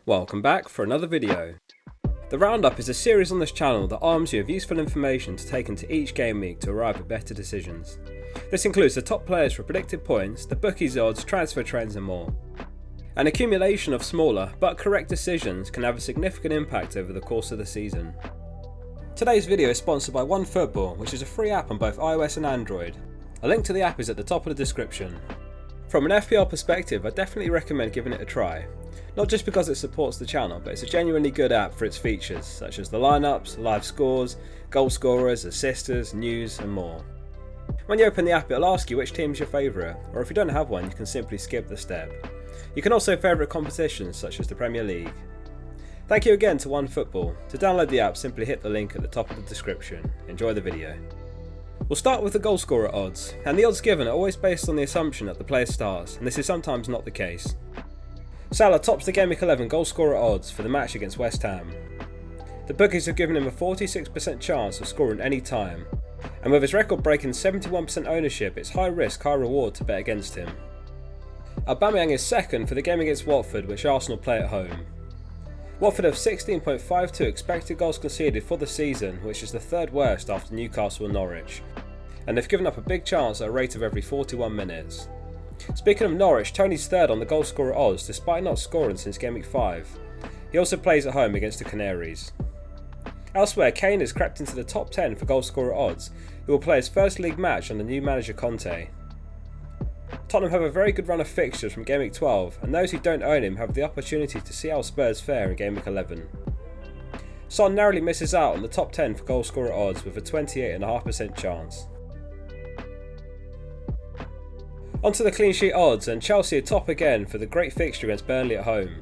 Welcome back for another video. The Roundup is a series on this channel that arms you with useful information to take into each game week to arrive at better decisions. This includes the top players for predicted points, the bookies odds, transfer trends and more. An accumulation of smaller but correct decisions can have a significant impact over the course of the season. Today's video is sponsored by OneFootball, which is a free app on both iOS and Android. A link to the app is at the top of the description. From an FPL perspective, I definitely recommend giving it a try. Not just because it supports the channel, but it's a genuinely good app for its features, such as the lineups, live scores, goal scorers, assisters, news and more. When you open the app, it'll ask you which team is your favourite, or if you don't have one, you can simply skip the step. You can also favourite competitions such as the Premier League. Thank you again to OneFootball. To download the app, simply hit the link at the top of the description. Enjoy the video. We'll start with the Goalscorer Odds, and the odds given are always based on the assumption that the player starts, and this is sometimes not the case. Salah tops the Gameweek11 Goalscorer Odds for the match against West Ham. The bookies have given him a 46% chance of scoring any time, and with his record-breaking 71% ownership, it's high risk, high reward to bet against him. Aubameyang is second for the game against Watford, which Arsenal play at home. Watford have 16.52 expected goals conceded for the season, which is the third worst after Newcastle and Norwich, and they've given up a big chance at a rate of every 41 minutes. Speaking of Norwich, Tony's third on the Goalscorer Odds despite not scoring since Game Week 5. He also plays at home against the Canaries. Elsewhere, Kane has crept into the top 10 for Goalscorer Odds, who will play his first league match under new manager Conte. Tottenham have a very good run of fixtures from Game Week 12, and those who don't own him have the opportunity to see how Spurs fare in Game Week 11. Son narrowly misses out on the top 10 for Goalscorer Odds with a 28.5% chance. Onto the clean sheet odds, and Chelsea are top again for the great fixture against Burnley at home.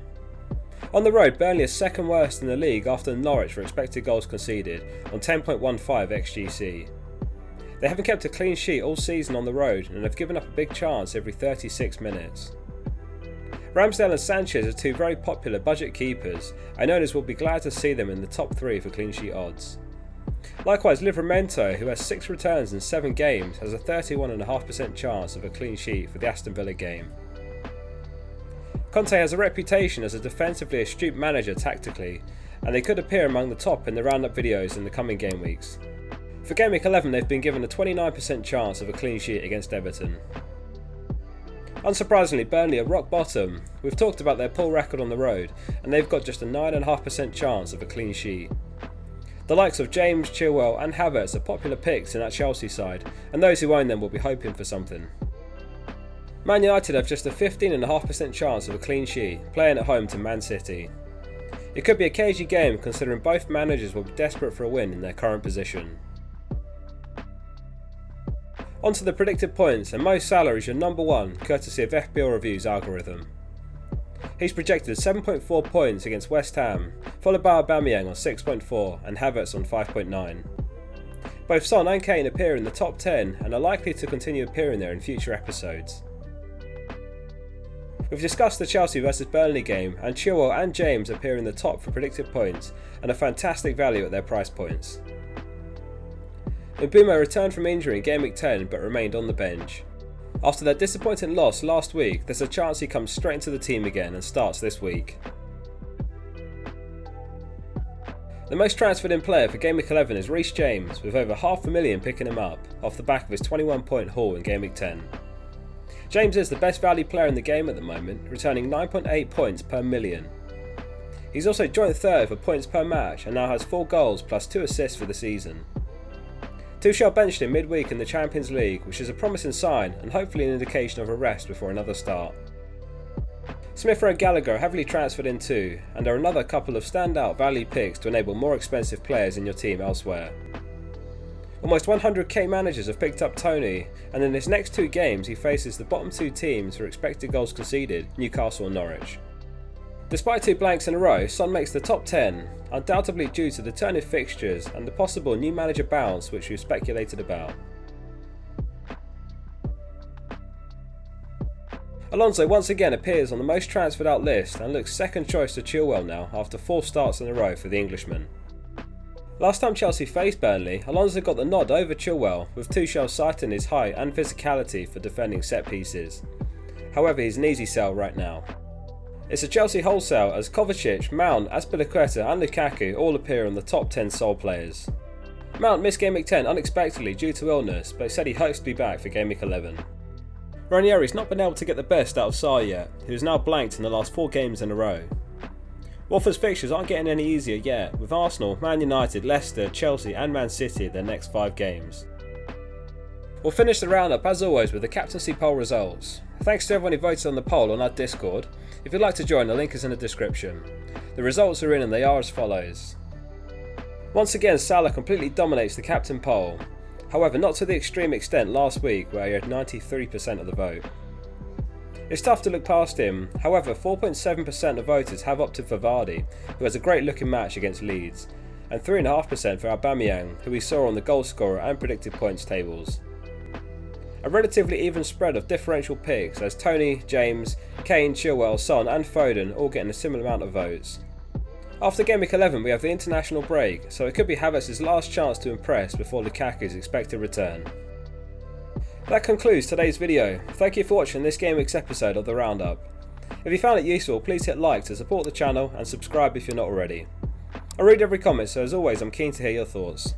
On the road, Burnley is second worst in the league after Norwich for expected goals conceded on 10.15 XGC. They haven't kept a clean sheet all season on the road and have given up a big chance every 36 minutes. Ramsdale and Sanchez are two very popular budget keepers, and owners will be glad to see them in the top 3 for clean sheet odds. Likewise, Livramento, who has 6 returns in 7 games, has a 31.5% chance of a clean sheet for the Aston Villa game. Conte has a reputation as a defensively astute manager tactically, and they could appear among the top in the roundup videos in the coming game weeks. For Game Week 11, they've been given a 29% chance of a clean sheet against Everton. Unsurprisingly, Burnley are rock bottom. We've talked about their poor record on the road, and they've got just a 9.5% chance of a clean sheet. The likes of James, Chilwell and Havertz are popular picks in that Chelsea side, and those who own them will be hoping for something. Man United have just a 15.5% chance of a clean sheet, playing at home to Man City. It could be a cagey game considering both managers will be desperate for a win in their current position. Onto the predicted points, and Mo Salah is your number 1 courtesy of FPL Review's algorithm. He's projected 7.4 points against West Ham, followed by Aubameyang on 6.4 and Havertz on 5.9. Both Son and Kane appear in the top 10 and are likely to continue appearing there in future episodes. We've discussed the Chelsea vs Burnley game, and Chilwell and James appear in the top for predicted points and a fantastic value at their price points. Mbeumo returned from injury in Game Week 10 but remained on the bench. After their disappointing loss last week, there's a chance he comes straight into the team again and starts this week. The most transferred in player for Game Week 11 is Reece James, with over 500,000 picking him up, off the back of his 21-point haul in Game Week 10. James is the best value player in the game at the moment, returning 9.8 points per million. He's also joint third for points per match and now has 4 goals plus 2 assists for the season. Tuchel benched him midweek in the Champions League, which is a promising sign and hopefully an indication of a rest before another start. Smith Rowe Gallagher are heavily transferred in too, and are another couple of standout value picks to enable more expensive players in your team elsewhere. Almost 100k managers have picked up Tony, and in his next 2 games he faces the bottom 2 teams for expected goals conceded, Newcastle and Norwich. Despite 2 blanks in a row, Son makes the top 10, undoubtedly due to the turn of fixtures and the possible new manager bounce which we've speculated about. Alonso once again appears on the most transferred out list and looks second choice to Chilwell now after 4 starts in a row for the Englishman. Last time Chelsea faced Burnley, Alonso got the nod over Chilwell, with Tuchel citing his height and physicality for defending set pieces. However, he's an easy sell right now. It's a Chelsea wholesale as Kovacic, Mount, Azpilicueta and Lukaku all appear on the top 10 sole players. Mount missed Game Week 10 unexpectedly due to illness, but said he hopes to be back for Game Week 11. Ranieri's not been able to get the best out of Sarr yet, who is now blanked in the last 4 games in a row. Watford's fixtures aren't getting any easier yet, with Arsenal, Man United, Leicester, Chelsea and Man City their next 5 games. We'll finish the roundup as always with the captaincy poll results. Thanks to everyone who voted on the poll on our Discord. If you'd like to join, the link is in the description. The results are in and they are as follows. Once again, Salah completely dominates the captain poll. However, not to the extreme extent last week where he had 93% of the vote. It's tough to look past him, however 4.7% of voters have opted for Vardy, who has a great looking match against Leeds, and 3.5% for Aubameyang, who we saw on the Goalscorer and Predicted Points tables. A relatively even spread of differential picks as Tony, James, Kane, Chilwell, Son and Foden all getting a similar amount of votes. After Game Week 11 we have the international break, so it could be Havertz's last chance to impress before Lukaku's expected return. That concludes today's video. Thank you for watching this Game Week's episode of the Roundup. If you found it useful, please hit like to support the channel and subscribe if you're not already. I read every comment, so as always I'm keen to hear your thoughts.